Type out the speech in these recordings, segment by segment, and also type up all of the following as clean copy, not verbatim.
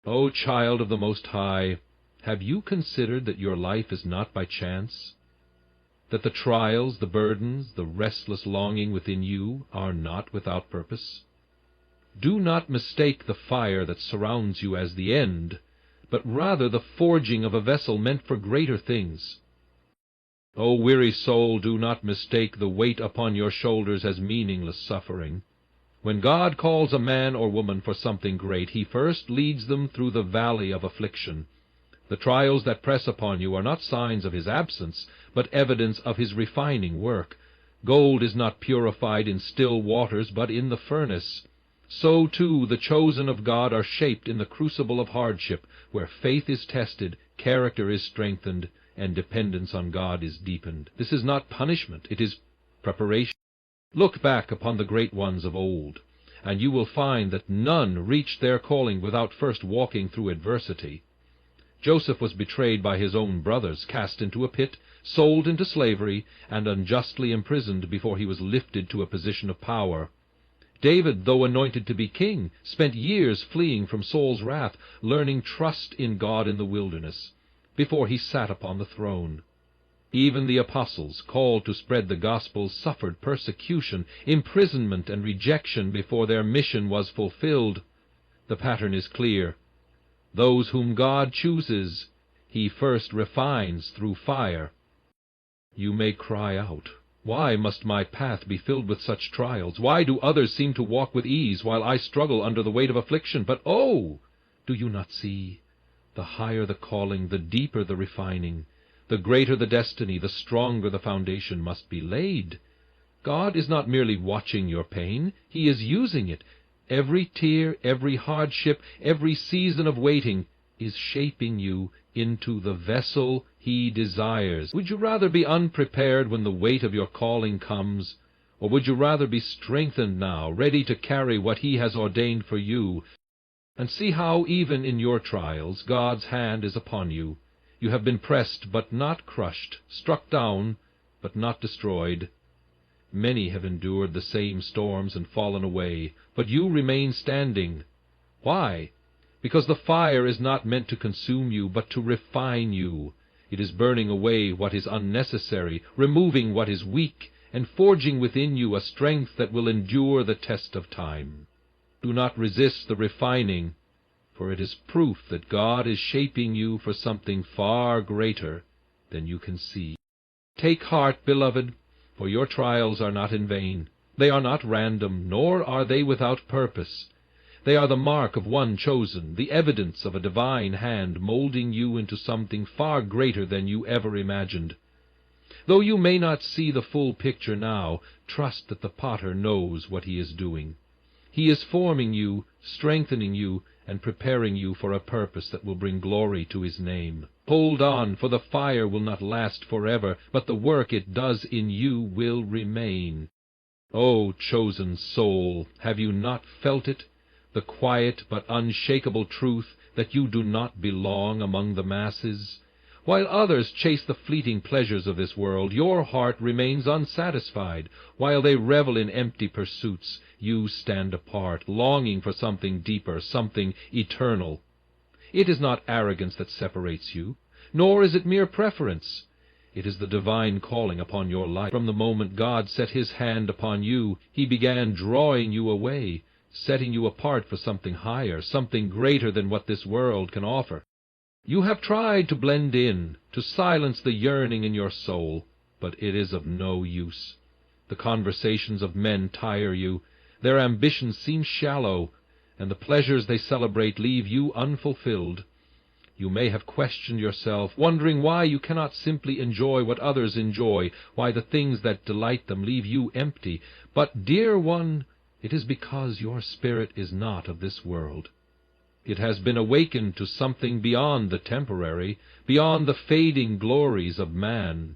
O child of the Most High, have you considered that your life is not by chance? That the trials, the burdens, the restless longing within you are not without purpose? Do not mistake the fire that surrounds you as the end, but rather the forging of a vessel meant for greater things. O weary soul, do not mistake the weight upon your shoulders as meaningless suffering. When God calls a man or woman for something great, he first leads them through the valley of affliction. The trials that press upon you are not signs of his absence, but evidence of his refining work. Gold is not purified in still waters, but in the furnace. So, too, the chosen of God are shaped in the crucible of hardship, where faith is tested, character is strengthened, and dependence on God is deepened. This is not punishment, it is preparation. Look back upon the great ones of old, and you will find that none reached their calling without first walking through adversity. Joseph was betrayed by his own brothers, cast into a pit, sold into slavery, and unjustly imprisoned before he was lifted to a position of power. David, though anointed to be king, spent years fleeing from Saul's wrath, learning trust in God in the wilderness, before he sat upon the throne. Even the apostles, called to spread the gospel, suffered persecution, imprisonment, and rejection before their mission was fulfilled. The pattern is clear. Those whom God chooses, he first refines through fire. You may cry out, "Why must my path be filled with such trials? Why do others seem to walk with ease, while I struggle under the weight of affliction?" But oh, do you not see? The higher the calling, the deeper the refining. The greater the destiny, the stronger the foundation must be laid. God is not merely watching your pain, he is using it. Every tear, every hardship, every season of waiting is shaping you into the vessel he desires. Would you rather be unprepared when the weight of your calling comes, or would you rather be strengthened now, ready to carry what he has ordained for you? And see how, even in your trials, God's hand is upon you. You have been pressed, but not crushed, struck down, but not destroyed. Many have endured the same storms and fallen away, but you remain standing. Why? Because the fire is not meant to consume you, but to refine you. It is burning away what is unnecessary, removing what is weak, and forging within you a strength that will endure the test of time. Do not resist the refining, for it is proof that God is shaping you for something far greater than you can see. Take heart, beloved, for your trials are not in vain. They are not random, nor are they without purpose. They are the mark of one chosen, the evidence of a divine hand molding you into something far greater than you ever imagined. Though you may not see the full picture now, trust that the potter knows what he is doing. He is forming you, strengthening you, and preparing you for a purpose that will bring glory to his name. Hold on, for the fire will not last forever, but the work it does in you will remain. O chosen soul, have you not felt it? The quiet but unshakable truth that you do not belong among the masses. While others chase the fleeting pleasures of this world, your heart remains unsatisfied. While they revel in empty pursuits, you stand apart, longing for something deeper, something eternal. It is not arrogance that separates you, nor is it mere preference. It is the divine calling upon your life. From the moment God set his hand upon you, he began drawing you away, setting you apart for something higher, something greater than what this world can offer. You have tried to blend in, to silence the yearning in your soul, but it is of no use. The conversations of men tire you, their ambitions seem shallow, and the pleasures they celebrate leave you unfulfilled. You may have questioned yourself, wondering why you cannot simply enjoy what others enjoy, why the things that delight them leave you empty. But, dear one, it is because your spirit is not of this world. It has been awakened to something beyond the temporary, beyond the fading glories of man.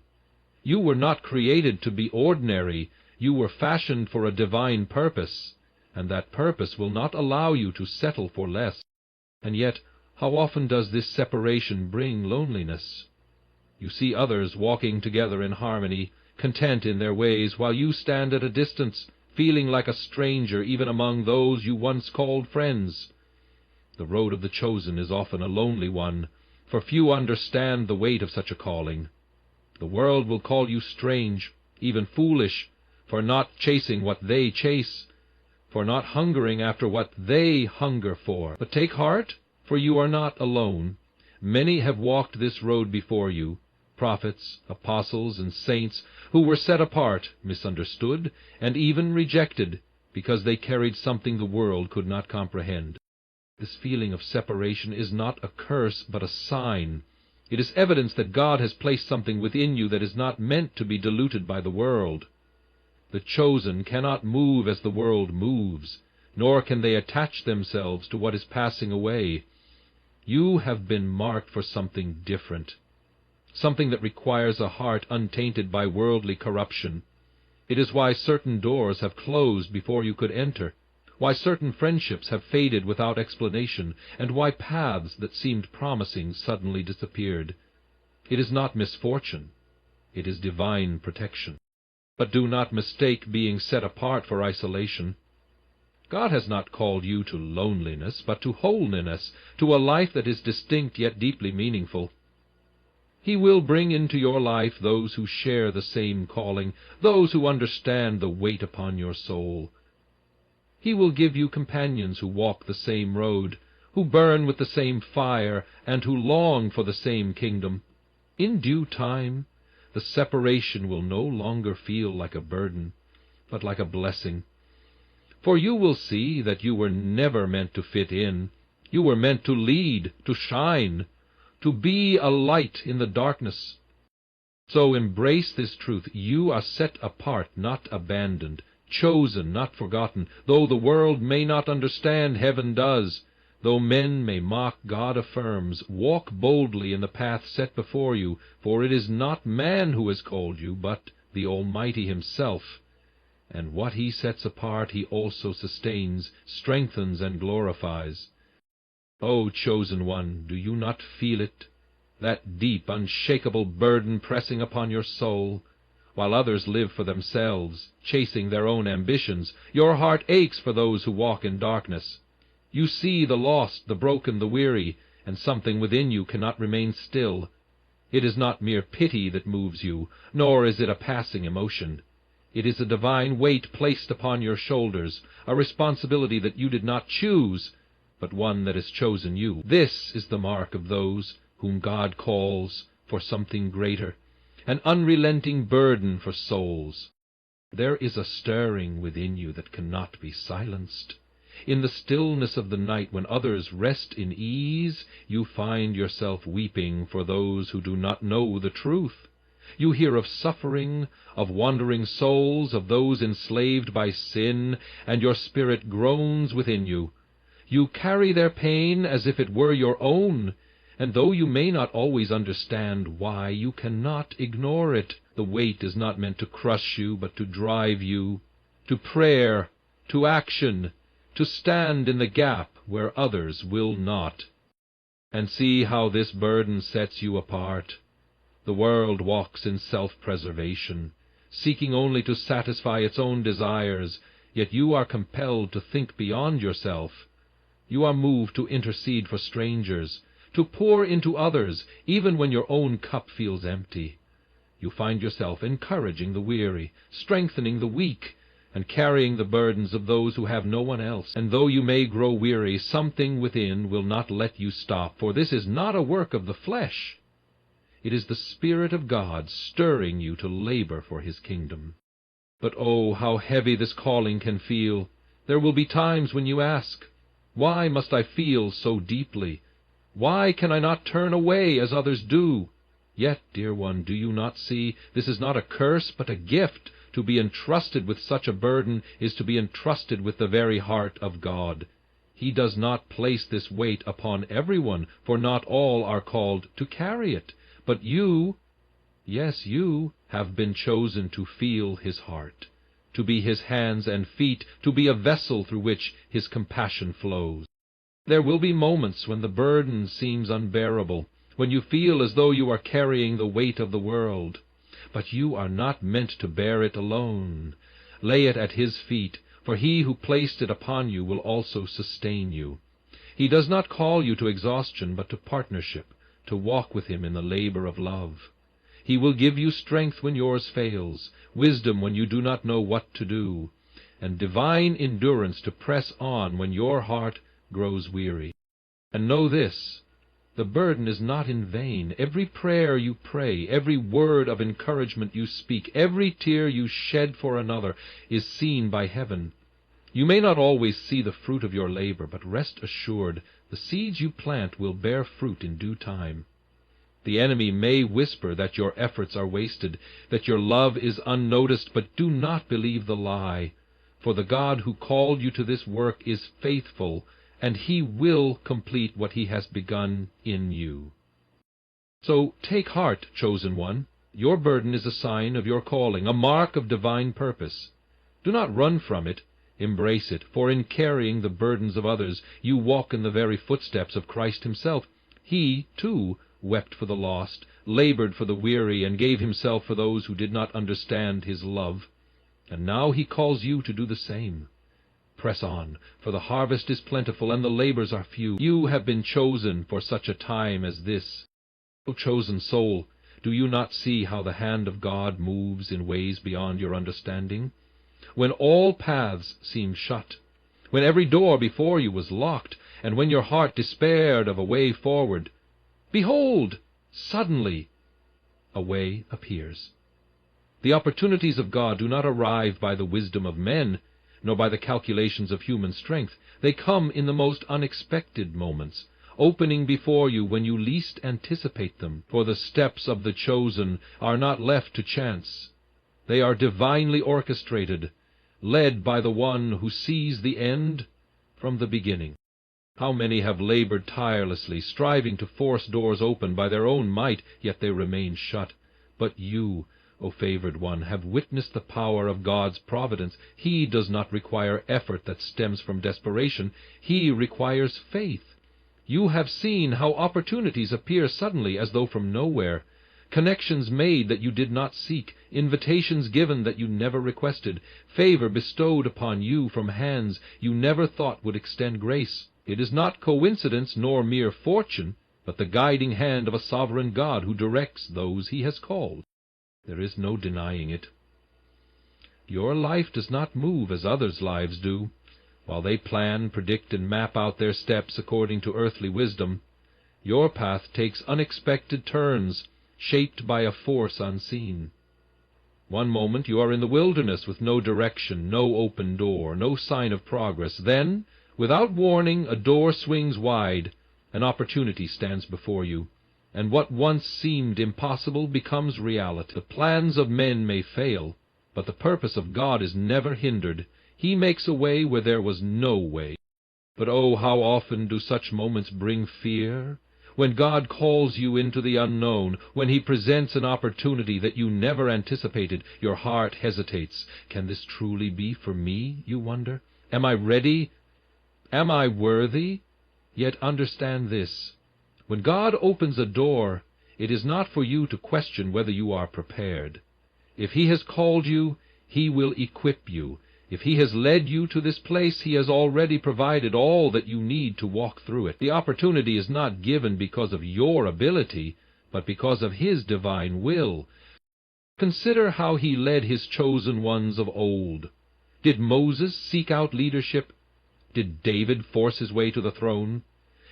You were not created to be ordinary. You were fashioned for a divine purpose, and that purpose will not allow you to settle for less. And yet, how often does this separation bring loneliness? You see others walking together in harmony, content in their ways, while you stand at a distance, feeling like a stranger even among those you once called friends. The road of the chosen is often a lonely one, for few understand the weight of such a calling. The world will call you strange, even foolish, for not chasing what they chase, for not hungering after what they hunger for. But take heart, for you are not alone. Many have walked this road before you, prophets, apostles, and saints, who were set apart, misunderstood, and even rejected, because they carried something the world could not comprehend. This feeling of separation is not a curse, but a sign. It is evidence that God has placed something within you that is not meant to be diluted by the world. The chosen cannot move as the world moves, nor can they attach themselves to what is passing away. You have been marked for something different, something that requires a heart untainted by worldly corruption. It is why certain doors have closed before you could enter, why certain friendships have faded without explanation, and why paths that seemed promising suddenly disappeared. It is not misfortune, it is divine protection. But do not mistake being set apart for isolation. God has not called you to loneliness, but to holiness, to a life that is distinct yet deeply meaningful. He will bring into your life those who share the same calling, those who understand the weight upon your soul. He will give you companions who walk the same road, who burn with the same fire, and who long for the same kingdom. In due time, the separation will no longer feel like a burden, but like a blessing. For you will see that you were never meant to fit in. You were meant to lead, to shine, to be a light in the darkness. So embrace this truth. You are set apart, not abandoned, chosen, not forgotten. Though the world may not understand, heaven does. Though men may mock, God affirms. Walk boldly in the path set before you, for it is not man who has called you, but the Almighty Himself. And what He sets apart He also sustains, strengthens, and glorifies. O chosen one, do you not feel it, that deep, unshakable burden pressing upon your soul? While others live for themselves, chasing their own ambitions, your heart aches for those who walk in darkness. You see the lost, the broken, the weary, and something within you cannot remain still. It is not mere pity that moves you, nor is it a passing emotion. It is a divine weight placed upon your shoulders, a responsibility that you did not choose, but one that has chosen you. This is the mark of those whom God calls for something greater, an unrelenting burden for souls. There is a stirring within you that cannot be silenced. In the stillness of the night, when others rest in ease, you find yourself weeping for those who do not know the truth. You hear of suffering, of wandering souls, of those enslaved by sin, and your spirit groans within you. You carry their pain as if it were your own, and though you may not always understand why, you cannot ignore it. The weight is not meant to crush you, but to drive you to prayer, to action, to stand in the gap where others will not. And see how this burden sets you apart. The world walks in self-preservation, seeking only to satisfy its own desires, yet you are compelled to think beyond yourself. You are moved to intercede for strangers, to pour into others, even when your own cup feels empty. You find yourself encouraging the weary, strengthening the weak, and carrying the burdens of those who have no one else. And though you may grow weary, something within will not let you stop, for this is not a work of the flesh. It is the Spirit of God stirring you to labor for His kingdom. But oh, how heavy this calling can feel! There will be times when you ask, why must I feel so deeply? Why can I not turn away as others do? Yet, dear one, do you not see, this is not a curse, but a gift. To be entrusted with such a burden is to be entrusted with the very heart of God. He does not place this weight upon everyone, for not all are called to carry it. But you, yes, you, have been chosen to feel His heart, to be His hands and feet, to be a vessel through which His compassion flows. There will be moments when the burden seems unbearable, when you feel as though you are carrying the weight of the world. But you are not meant to bear it alone. Lay it at His feet, for He who placed it upon you will also sustain you. He does not call you to exhaustion, but to partnership, to walk with him in the labor of love. He will give you strength when yours fails, wisdom when you do not know what to do, and divine endurance to press on when your heart grows weary. And know this, the burden is not in vain. Every prayer you pray, every word of encouragement you speak, every tear you shed for another is seen by heaven. You may not always see the fruit of your labor, but rest assured the seeds you plant will bear fruit in due time. The enemy may whisper that your efforts are wasted, that your love is unnoticed, but do not believe the lie. For the God who called you to this work is faithful, and he will complete what he has begun in you. So take heart, chosen one. Your burden is a sign of your calling, a mark of divine purpose. Do not run from it. Embrace it, for in carrying the burdens of others, you walk in the very footsteps of Christ himself. He, too, wept for the lost, labored for the weary, and gave himself for those who did not understand his love. And now he calls you to do the same. Press on, for the harvest is plentiful, and the labors are few. You have been chosen for such a time as this. O chosen soul, do you not see how the hand of God moves in ways beyond your understanding? When all paths seemed shut, when every door before you was locked, and when your heart despaired of a way forward, behold, suddenly a way appears. The opportunities of God do not arrive by the wisdom of men, nor by the calculations of human strength. They come in the most unexpected moments, opening before you when you least anticipate them. For the steps of the chosen are not left to chance. They are divinely orchestrated, led by the one who sees the end from the beginning. How many have labored tirelessly, striving to force doors open by their own might, yet they remain shut. But you, O favored one, have witnessed the power of God's providence. He does not require effort that stems from desperation. He requires faith. You have seen how opportunities appear suddenly as though from nowhere, connections made that you did not seek, invitations given that you never requested, favor bestowed upon you from hands you never thought would extend grace. It is not coincidence nor mere fortune, but the guiding hand of a sovereign God who directs those he has called. There is no denying it. Your life does not move as others' lives do. While they plan, predict, and map out their steps according to earthly wisdom, your path takes unexpected turns, shaped by a force unseen. One moment you are in the wilderness with no direction, no open door, no sign of progress. Then, without warning, a door swings wide, an opportunity stands before you, and what once seemed impossible becomes reality. The plans of men may fail, but the purpose of God is never hindered. He makes a way where there was no way. But oh, how often do such moments bring fear? When God calls you into the unknown, when he presents an opportunity that you never anticipated, your heart hesitates. Can this truly be for me, you wonder? Am I ready? Am I worthy? Yet understand this. When God opens a door, it is not for you to question whether you are prepared. If he has called you, he will equip you. If he has led you to this place, he has already provided all that you need to walk through it. The opportunity is not given because of your ability, but because of his divine will. Consider how he led his chosen ones of old. Did Moses seek out leadership? Did David force his way to the throne?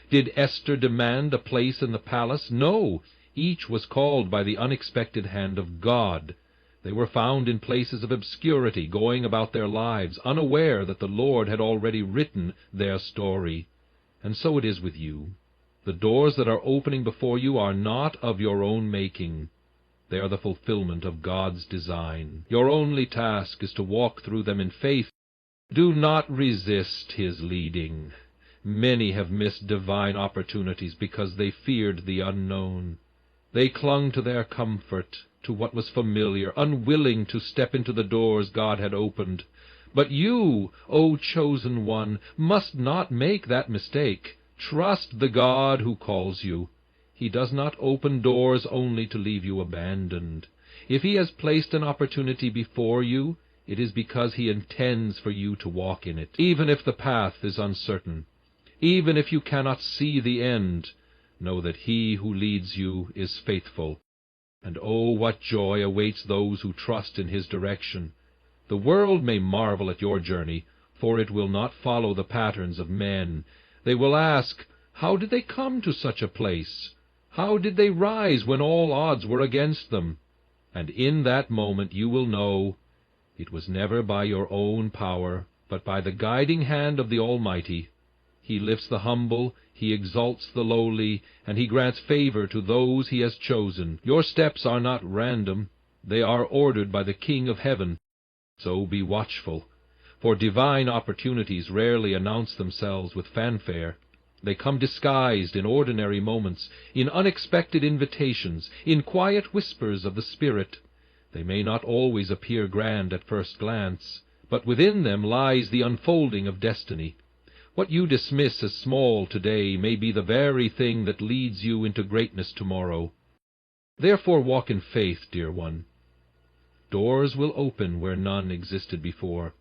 Did Esther demand a place in the palace? No, each was called by the unexpected hand of God. They were found in places of obscurity, going about their lives, unaware that the Lord had already written their story. And so it is with you. The doors that are opening before you are not of your own making. They are the fulfillment of God's design. Your only task is to walk through them in faith. Do not resist his leading. Many have missed divine opportunities because they feared the unknown. They clung to their comfort, to what was familiar, unwilling to step into the doors God had opened. But you, O chosen one, must not make that mistake. Trust the God who calls you. He does not open doors only to leave you abandoned. If he has placed an opportunity before you, it is because he intends for you to walk in it, even if the path is uncertain. Even if you cannot see the end, know that he who leads you is faithful. And oh, what joy awaits those who trust in his direction! The world may marvel at your journey, for it will not follow the patterns of men. They will ask, how did they come to such a place? How did they rise when all odds were against them? And in that moment you will know, it was never by your own power, but by the guiding hand of the Almighty. He lifts the humble, he exalts the lowly, and he grants favor to those he has chosen. Your steps are not random, they are ordered by the King of heaven. So be watchful, for divine opportunities rarely announce themselves with fanfare. They come disguised in ordinary moments, in unexpected invitations, in quiet whispers of the Spirit. They may not always appear grand at first glance, but within them lies the unfolding of destiny. What you dismiss as small today may be the very thing that leads you into greatness tomorrow. Therefore walk in faith, dear one. Doors will open where none existed before.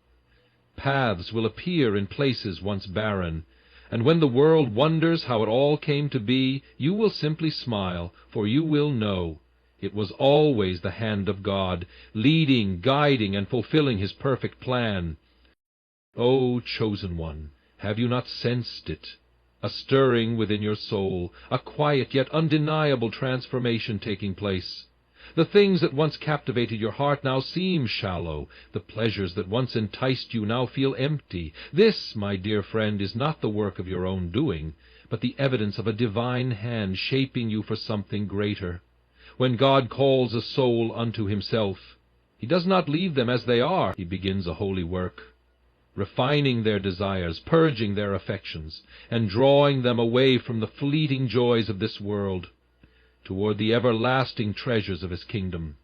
Paths will appear in places once barren, and when the world wonders how it all came to be, you will simply smile, for you will know it was always the hand of God, leading, guiding, and fulfilling his perfect plan. O chosen one, have you not sensed it? A stirring within your soul, a quiet yet undeniable transformation taking place. The things that once captivated your heart now seem shallow. The pleasures that once enticed you now feel empty. This, my dear friend, is not the work of your own doing, but the evidence of a divine hand shaping you for something greater. When God calls a soul unto himself, he does not leave them as they are. He begins a holy work, refining their desires, purging their affections, and drawing them away from the fleeting joys of this world toward the everlasting treasures of his kingdom.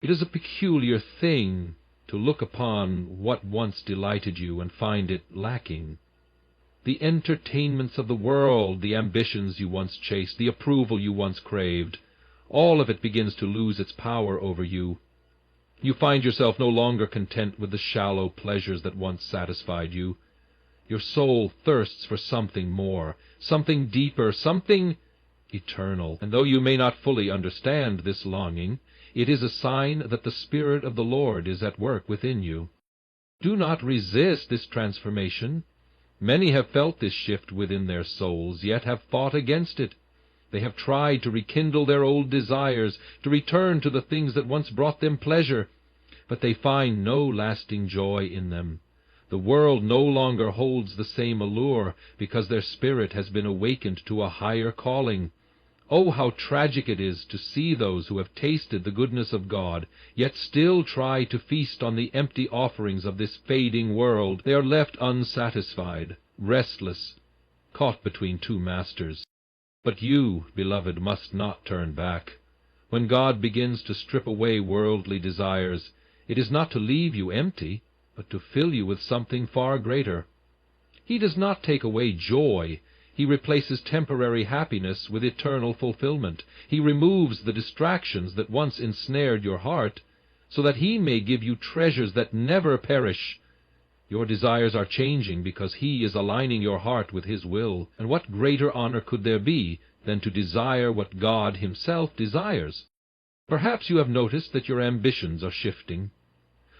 It is a peculiar thing to look upon what once delighted you and find it lacking. The entertainments of the world, the ambitions you once chased, the approval you once craved, all of it begins to lose its power over you. You find yourself no longer content with the shallow pleasures that once satisfied you. Your soul thirsts for something more, something deeper, something eternal. And though you may not fully understand this longing, it is a sign that the Spirit of the Lord is at work within you. Do not resist this transformation. Many have felt this shift within their souls, yet have fought against it. They have tried to rekindle their old desires, to return to the things that once brought them pleasure, but they find no lasting joy in them. The world no longer holds the same allure, because their spirit has been awakened to a higher calling. Oh, how tragic it is to see those who have tasted the goodness of God, yet still try to feast on the empty offerings of this fading world. They are left unsatisfied, restless, caught between two masters. But you, beloved, must not turn back. When God begins to strip away worldly desires, it is not to leave you empty, but to fill you with something far greater. He does not take away joy. He replaces temporary happiness with eternal fulfillment. He removes the distractions that once ensnared your heart, so that he may give you treasures that never perish. Your desires are changing because he is aligning your heart with his will. And what greater honor could there be than to desire what God himself desires? Perhaps you have noticed that your ambitions are shifting.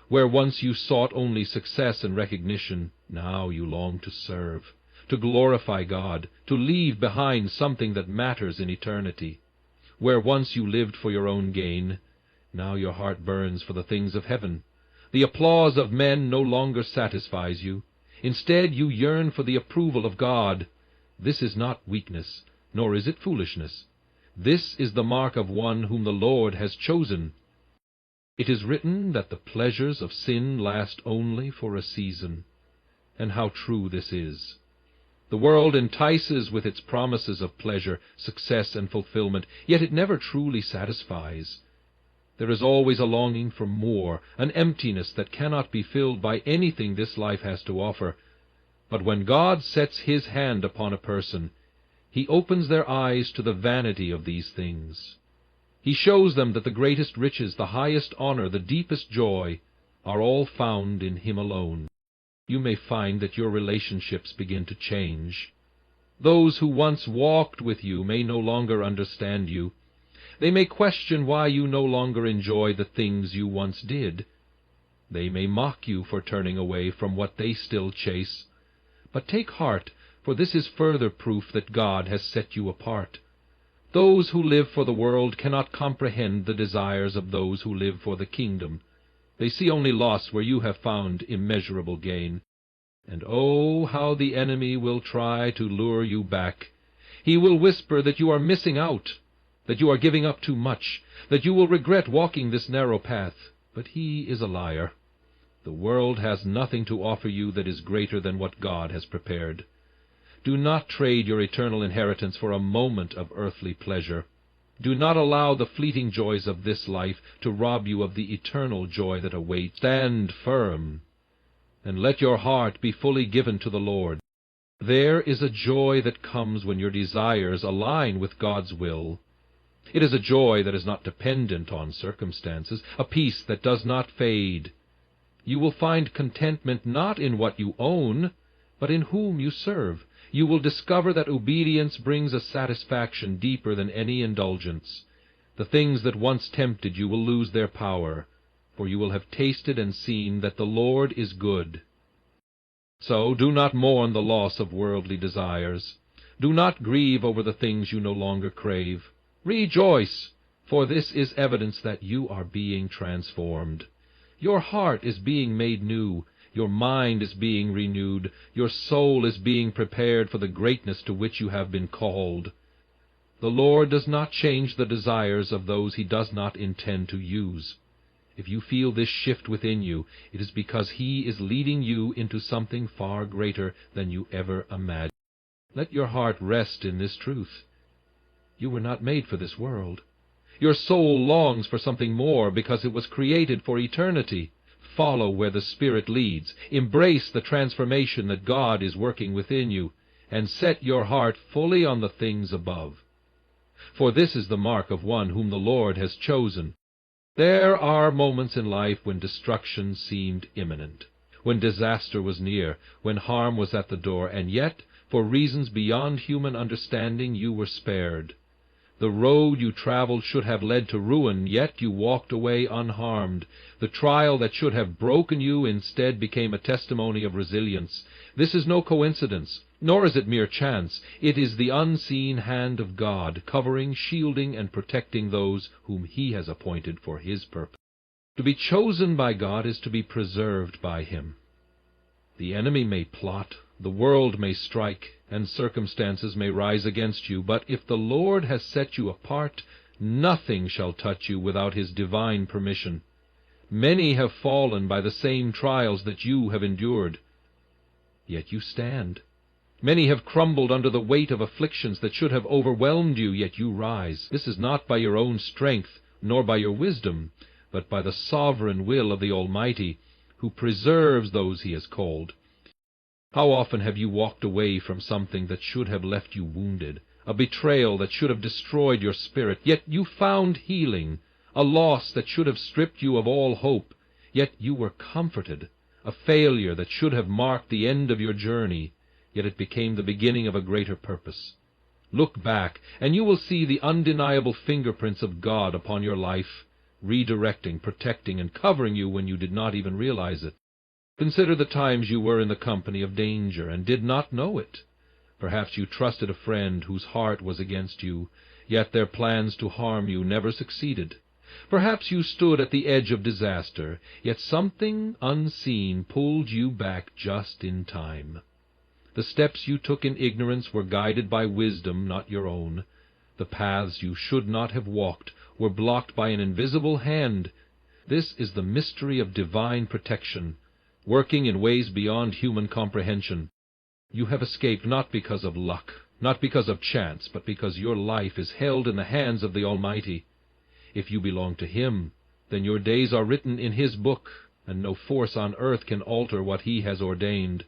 Where once you sought only success and recognition, now you long to serve, to glorify God, to leave behind something that matters in eternity. Where once you lived for your own gain, now your heart burns for the things of heaven. The applause of men no longer satisfies you. Instead, you yearn for the approval of God. This is not weakness, nor is it foolishness. This is the mark of one whom the Lord has chosen. It is written that the pleasures of sin last only for a season. And how true this is! The world entices with its promises of pleasure, success, and fulfillment, yet it never truly satisfies. There is always a longing for more, an emptiness that cannot be filled by anything this life has to offer. But when God sets his hand upon a person, he opens their eyes to the vanity of these things. He shows them that the greatest riches, the highest honor, the deepest joy, are all found in him alone. You may find that your relationships begin to change. Those who once walked with you may no longer understand you. They may question why you no longer enjoy the things you once did. They may mock you for turning away from what they still chase. But take heart, for this is further proof that God has set you apart. Those who live for the world cannot comprehend the desires of those who live for the kingdom. They see only loss where you have found immeasurable gain. And oh, how the enemy will try to lure you back. He will whisper that you are missing out, that you are giving up too much, that you will regret walking this narrow path. But he is a liar. The world has nothing to offer you that is greater than what God has prepared. Do not trade your eternal inheritance for a moment of earthly pleasure. Do not allow the fleeting joys of this life to rob you of the eternal joy that awaits. Stand firm, and let your heart be fully given to the Lord. There is a joy that comes when your desires align with God's will. It is a joy that is not dependent on circumstances, a peace that does not fade. You will find contentment not in what you own, but in whom you serve. You will discover that obedience brings a satisfaction deeper than any indulgence. The things that once tempted you will lose their power, for you will have tasted and seen that the Lord is good. So do not mourn the loss of worldly desires. Do not grieve over the things you no longer crave. Rejoice, for this is evidence that you are being transformed. Your heart is being made new. Your mind is being renewed. Your soul is being prepared for the greatness to which you have been called. The Lord does not change the desires of those he does not intend to use. If you feel this shift within you, it is because he is leading you into something far greater than you ever imagined. Let your heart rest in this truth. You were not made for this world. Your soul longs for something more because it was created for eternity. Follow where the Spirit leads. Embrace the transformation that God is working within you, and set your heart fully on the things above. For this is the mark of one whom the Lord has chosen. There are moments in life when destruction seemed imminent, when disaster was near, when harm was at the door, and yet, for reasons beyond human understanding, you were spared. The road you traveled should have led to ruin, yet you walked away unharmed. The trial that should have broken you instead became a testimony of resilience. This is no coincidence, nor is it mere chance. It is the unseen hand of God, covering, shielding, and protecting those whom he has appointed for his purpose. To be chosen by God is to be preserved by him. The enemy may plot, the world may strike, and circumstances may rise against you, but if the Lord has set you apart, nothing shall touch you without his divine permission. Many have fallen by the same trials that you have endured, yet you stand. Many have crumbled under the weight of afflictions that should have overwhelmed you, yet you rise. This is not by your own strength, nor by your wisdom, but by the sovereign will of the Almighty, who preserves those he has called. How often have you walked away from something that should have left you wounded, a betrayal that should have destroyed your spirit, yet you found healing, a loss that should have stripped you of all hope, yet you were comforted, a failure that should have marked the end of your journey, yet it became the beginning of a greater purpose. Look back, and you will see the undeniable fingerprints of God upon your life, redirecting, protecting, and covering you when you did not even realize it. Consider the times you were in the company of danger and did not know it. Perhaps you trusted a friend whose heart was against you, yet their plans to harm you never succeeded. Perhaps you stood at the edge of disaster, yet something unseen pulled you back just in time. The steps you took in ignorance were guided by wisdom, not your own. The paths you should not have walked were blocked by an invisible hand. This is the mystery of divine protection, working in ways beyond human comprehension. You have escaped not because of luck, not because of chance, but because your life is held in the hands of the Almighty. If you belong to him, then your days are written in his book, and no force on earth can alter what he has ordained.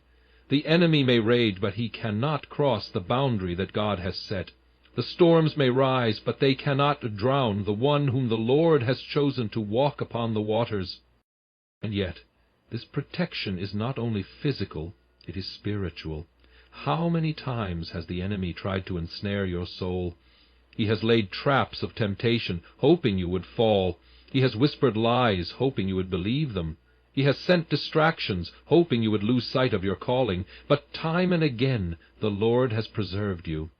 The enemy may rage, but he cannot cross the boundary that God has set. The storms may rise, but they cannot drown the one whom the Lord has chosen to walk upon the waters. And yet, this protection is not only physical, it is spiritual. How many times has the enemy tried to ensnare your soul? He has laid traps of temptation, hoping you would fall. He has whispered lies, hoping you would believe them. He has sent distractions, hoping you would lose sight of your calling. But time and again the Lord has preserved you.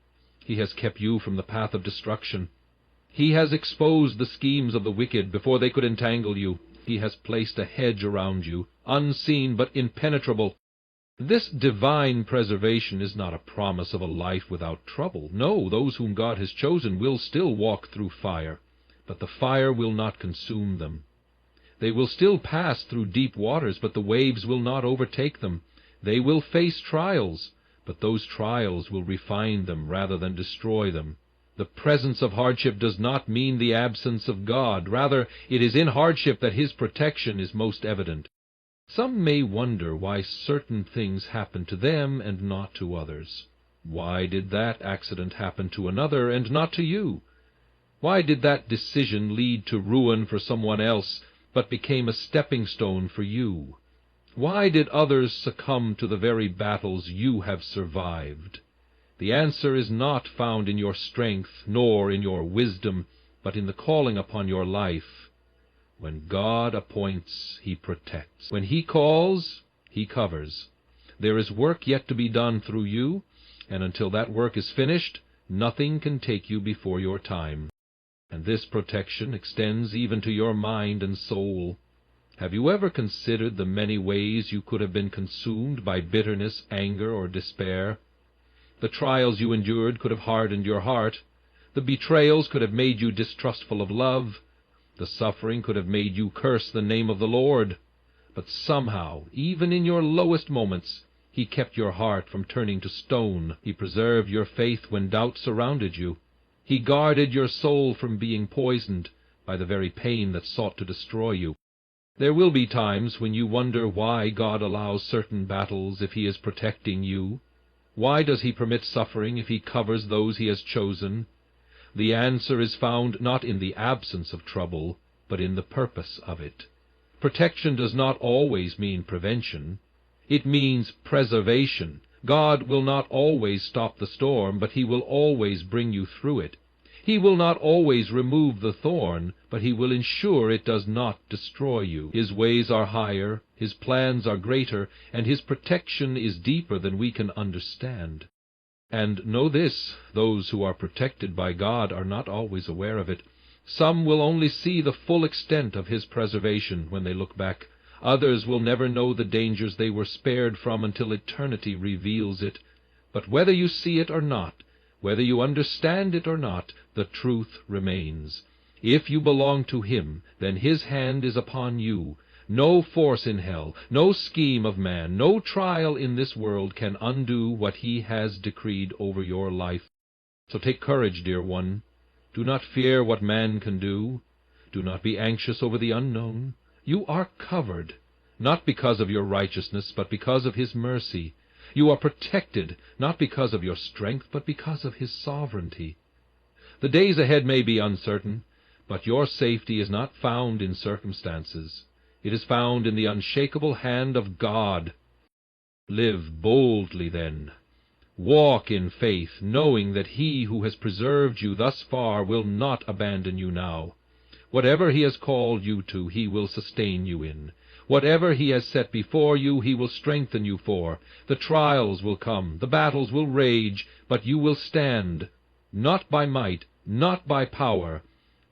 He has kept you from the path of destruction. He has exposed the schemes of the wicked before they could entangle you. He has placed a hedge around you, unseen but impenetrable. This divine preservation is not a promise of a life without trouble. No, those whom God has chosen will still walk through fire, but the fire will not consume them. They will still pass through deep waters, but the waves will not overtake them. They will face trials, but those trials will refine them rather than destroy them. The presence of hardship does not mean the absence of God. Rather, it is in hardship that His protection is most evident. Some may wonder why certain things happen to them and not to others. Why did that accident happen to another and not to you? Why did that decision lead to ruin for someone else, but became a stepping stone for you? Why did others succumb to the very battles you have survived? The answer is not found in your strength, nor in your wisdom, but in the calling upon your life. When God appoints, He protects. When He calls, He covers. There is work yet to be done through you, and until that work is finished, nothing can take you before your time. And this protection extends even to your mind and soul. Have you ever considered the many ways you could have been consumed by bitterness, anger, or despair? The trials you endured could have hardened your heart. The betrayals could have made you distrustful of love. The suffering could have made you curse the name of the Lord. But somehow, even in your lowest moments, He kept your heart from turning to stone. He preserved your faith when doubt surrounded you. He guarded your soul from being poisoned by the very pain that sought to destroy you. There will be times when you wonder why God allows certain battles if He is protecting you. Why does He permit suffering if He covers those He has chosen? The answer is found not in the absence of trouble, but in the purpose of it. Protection does not always mean prevention. It means preservation. God will not always stop the storm, but He will always bring you through it. He will not always remove the thorn, but He will ensure it does not destroy you. His ways are higher, His plans are greater, and His protection is deeper than we can understand. And know this, those who are protected by God are not always aware of it. Some will only see the full extent of His preservation when they look back. Others will never know the dangers they were spared from until eternity reveals it. But whether you see it or not, whether you understand it or not, the truth remains. If you belong to Him, then His hand is upon you. No force in hell, no scheme of man, no trial in this world can undo what He has decreed over your life. So take courage, dear one. Do not fear what man can do. Do not be anxious over the unknown. You are covered, not because of your righteousness, but because of His mercy. You are protected, not because of your strength, but because of His sovereignty. The days ahead may be uncertain, but your safety is not found in circumstances. It is found in the unshakable hand of God. Live boldly, then. Walk in faith, knowing that He who has preserved you thus far will not abandon you now. Whatever He has called you to, He will sustain you in. Whatever He has set before you, He will strengthen you for. The trials will come, the battles will rage, but you will stand, not by might, not by power,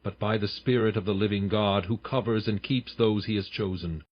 but by the Spirit of the living God, who covers and keeps those He has chosen.